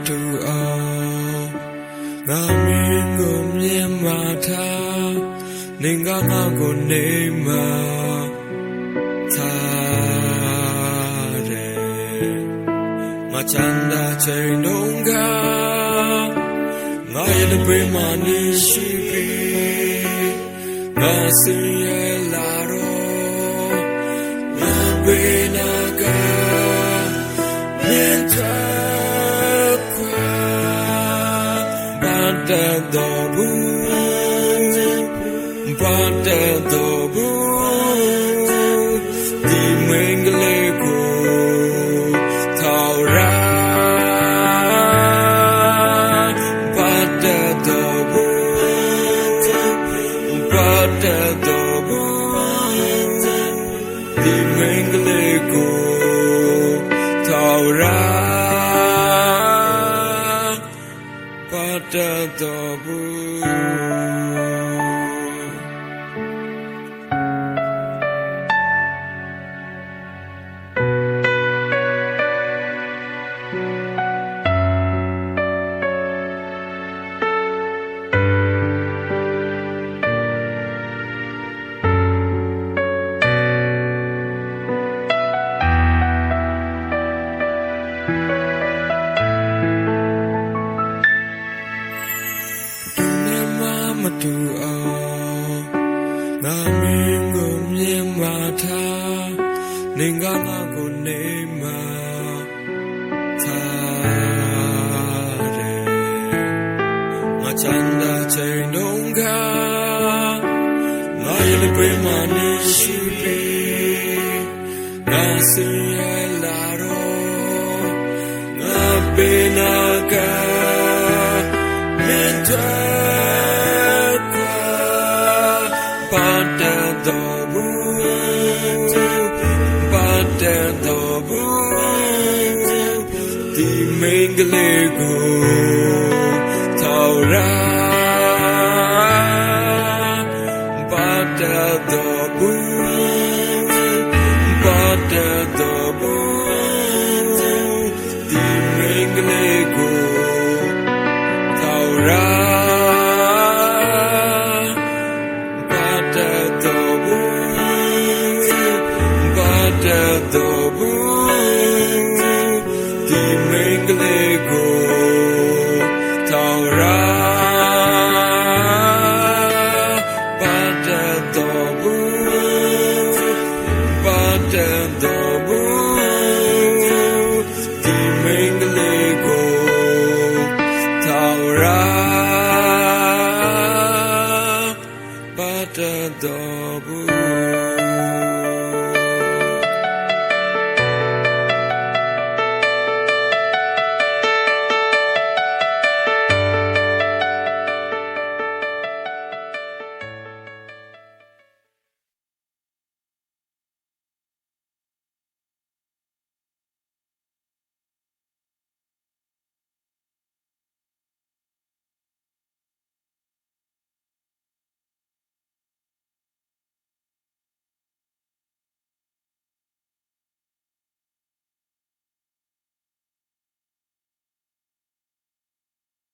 တူအောင်ငါမင်းကိုမြင်မှထားနေငါကိုနေမှထားတယ်ငါချမ်းသာချိန်တုန်းကငါရဲ့တပင်းမှနေရှိပြီငါစင်ရဲ့လာတော့ငါဘေးနာကမြင်ထားခွာဘာတတ်တော်ဘူးဘာတတ်တော်ဘူးဒီမင်္ဂလေးကိုထောက်ရာဘာတတ်တော်ဘူးဘာတတ်တော်ဘူးဒီမင်္ဂလေးကိုထောက်ရာဘာတတ်တော်ဘူးမတူအောင်ငါမင်းကိုမြင်မှထားနေငါကိုနေမှထားတယ်ငါချမ်းသာချိန်တုန်းကငါရဲ့ပြမနေရှိပြီငါစင်ရဲ့လာတော့ငါပေးနာကမြင်ထားဘာတတ်တော်ဘူးဘာတတ်တော်ဘူးဒီမင်္ဂလေးကိုထောက်ရာဘာတတ်တော်ဘူးဘာတတ်တော်ဘူးဒီမင်္ဂလေးကိုထောက်ရာတတ်တော်ဘူးဒီမင်္ဂလေးကိုထောက်ရာဘာတတ်တော်ဘူးဘာတတ်တော်ဘူးဒီမင်္ဂလေးကိုထောက်ရာဘာတတ်တော်ဘူး